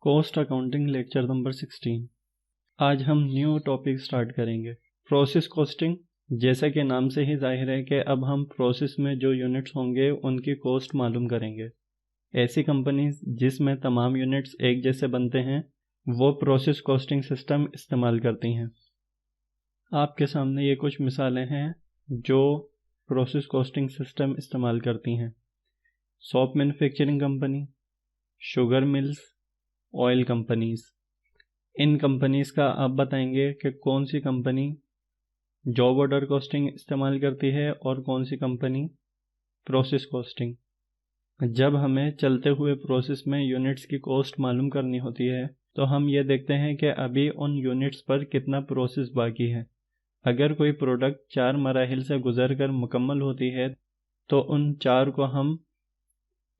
Cost accounting lecture number 16। आज हम new topic start करेंगे, प्रोसेस कॉस्टिंग। जैसा कि नाम से ही जाहिर है कि अब हम प्रोसेस में जो यूनिट्स होंगे उनकी कॉस्ट मालूम करेंगे। ऐसी कंपनीज जिसमें तमाम यूनिट्स एक जैसे बनते हैं वो प्रोसेस कॉस्टिंग सिस्टम इस्तेमाल करती हैं। आपके सामने ये कुछ मिसालें हैं जो प्रोसेस कॉस्टिंग सिस्टम इस्तेमाल करती हैं। Soap manufacturing company, sugar mills, oil companies. इन कंपनीज का आप बताएंगे कि कौन सी कंपनी जॉब ऑर्डर कॉस्टिंग इस्तेमाल करती है और कौन सी कंपनी प्रोसेस कॉस्टिंग। जब हमें चलते हुए प्रोसेस में यूनिट्स की कॉस्ट मालूम करनी होती है तो हम ये देखते हैं कि अभी उन यूनिट्स पर कितना प्रोसेस बाकी है। अगर कोई प्रोडक्ट 4 मराहिल से गुजर कर मुकम्मल होती है तो उन 4 को हम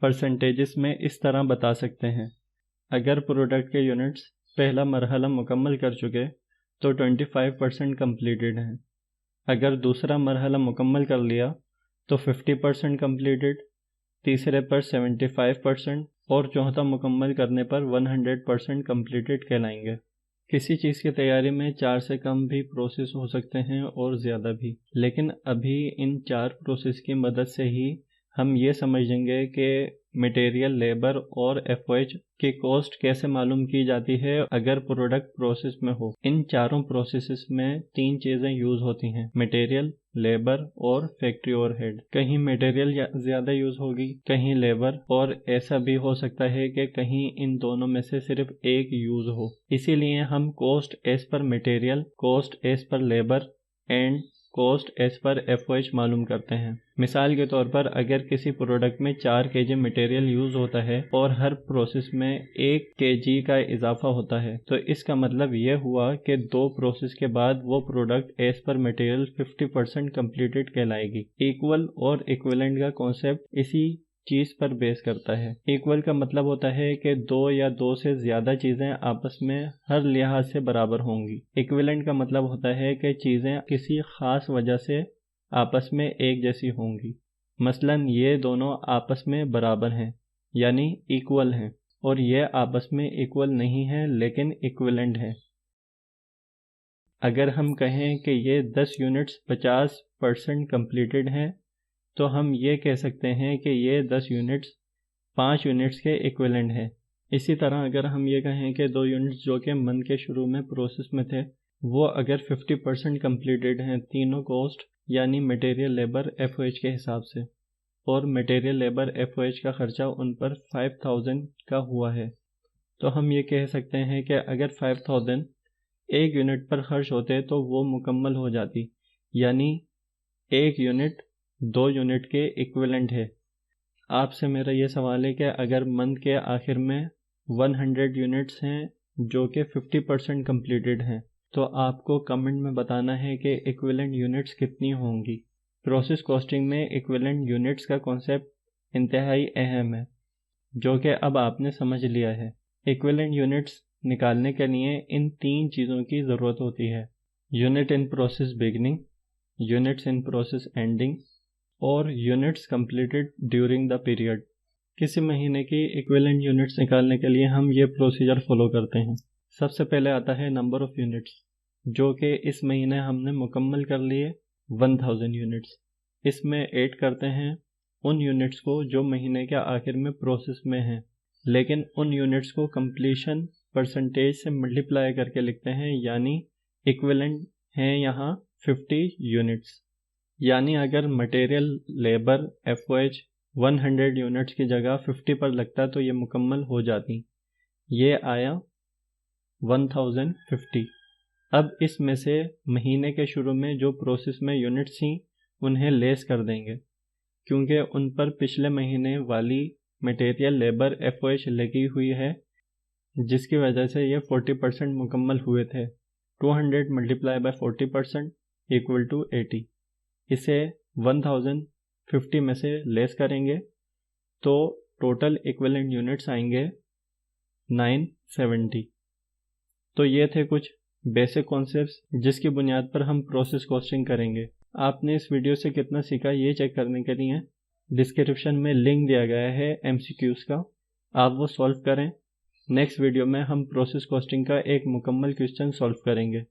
परसेंटेजेस में इस तरह बता सकते हैं। अगर प्रोडक्ट के यूनिट्स पहला मरहला मुकम्मल कर चुके तो 25% कम्प्लीटेड हैं। अगर दूसरा मरहला मुकम्मल कर लिया तो 50% कम्प्लीटेड, तीसरे पर 75% और चौथा मुकम्मल करने पर 100% कम्प्लीटेड कहलाएंगे। किसी चीज़ की तैयारी में 4 से कम भी प्रोसेस हो सकते हैं और ज़्यादा भी, लेकिन अभी इन 4 प्रोसेस की मदद से ही हम ये समझेंगे कि मटेरियल, लेबर और एफओएच की कॉस्ट कैसे मालूम की जाती है अगर प्रोडक्ट प्रोसेस में हो। इन चारों प्रोसेसेस में 3 चीज़ें यूज़ होती हैं, मटेरियल, लेबर और फैक्ट्री ओवरहेड। कहीं मटेरियल ज़्यादा यूज़ होगी, कहीं लेबर, और ऐसा भी हो सकता है कि कहीं इन दोनों में से सिर्फ एक यूज़ हो। इसीलिए हम cost as per material, cost as per labour and cost as per FOH मालूम करते हैं। मिसाल के तौर पर अगर किसी प्रोडक्ट में 4 kg मटेरियल यूज़ होता है और हर प्रोसेस में 1 kg का इजाफा होता है तो इसका मतलब यह हुआ कि 2 प्रोसेस के बाद वो product as per material 50% completed कहलाएगी। इक्वल और इक्विवेलेंट का कॉन्सेप्ट इसी चीज़ पर बेस करता है। इक्वल का मतलब होता है कि 2 या 2 से ज़्यादा चीज़ें आपस में हर लिहाज से बराबर होंगी। इक्विवेलेंट का मतलब होता है कि चीज़ें किसी ख़ास वजह से आपस में एक जैसी होंगी। मसलन ये दोनों आपस में बराबर हैं यानी इक्वल हैं, और ये आपस में इक्वल नहीं है लेकिन इक्विवेलेंट है। अगर हम कहें कि ये 10 यूनिट्स 50% कम्प्लीटेड हैं तो हम ये कह सकते हैं कि ये 10 यूनिट्स 5 यूनिट्स के इक्विवेलेंट है। इसी तरह अगर हम ये कहें कि 2 यूनिट्स जो कि मंथ के शुरू में प्रोसेस में थे वो अगर 50% कम्प्लीटेड हैं तीनों कॉस्ट यानी मटेरियल, लेबर, एफओएच के हिसाब से, और मटेरियल, लेबर, एफओएच का खर्चा उन पर 5000 का हुआ है, तो हम ये कह सकते हैं कि अगर 5000 एक यूनिट पर खर्च होते तो वो मुकम्मल हो जाती, यानी एक यूनिट 2 यूनिट के इक्विवेलेंट है। आपसे मेरा ये सवाल है कि अगर मंथ के आखिर में 100 यूनिट्स हैं जो कि 50% कम्प्लीटेड हैं तो आपको कमेंट में बताना है कि इक्विवेलेंट यूनिट्स कितनी होंगी। प्रोसेस कॉस्टिंग में इक्विवेलेंट यूनिट्स का कॉन्सेप्ट इंतहाई अहम है जो कि अब आपने समझ लिया है। इक्विवेलेंट यूनिट्स निकालने के लिए इन 3 चीज़ों की ज़रूरत होती है, unit in process beginning, units in process ending और units completed during the period. किसी महीने की इक्विवेलेंट यूनिट्स निकालने के लिए हम ये प्रोसीजर फॉलो करते हैं। सबसे पहले आता है नंबर ऑफ़ यूनिट्स, जो कि इस महीने हमने मुकम्मल कर लिए 1000 यूनिट्स। इसमें ऐड करते हैं उन यूनिट्स को जो महीने के आखिर में प्रोसेस में हैं, लेकिन उन यूनिट्स को कंप्लीशन परसेंटेज से मल्टीप्लाई करके लिखते हैं, यानी इक्विवेलेंट हैं यहाँ 50 यूनिट्स। यानी अगर मटेरियल, लेबर, एफओएच 100 यूनिट्स की जगह 50 पर लगता तो ये मुकम्मल हो जाती। ये आया 1050। अब इसमें से महीने के शुरू में जो प्रोसेस में यूनिट्स थी उन्हें लेस कर देंगे, क्योंकि उन पर पिछले महीने वाली मटेरियल, लेबर, एफओएच लगी हुई है, जिसकी वजह से ये 40% मुकम्मल हुए थे। 200 मल्टीप्लाई बाय 40% इक्वल टू 80। इसे 1050 में से लेस करेंगे तो टोटल इक्विवेलेंट यूनिट्स आएंगे 970। तो ये थे कुछ बेसिक कॉन्सेप्ट्स जिसकी बुनियाद पर हम प्रोसेस कॉस्टिंग करेंगे। आपने इस वीडियो से कितना सीखा ये चेक करने के लिए डिस्क्रिप्शन में लिंक दिया गया है MCQs का, आप वो सॉल्व करें नेक्स्ट वीडियो में हम प्रोसेस कॉस्टिंग का एक मुकम्मल क्वेश्चन सॉल्व करेंगे।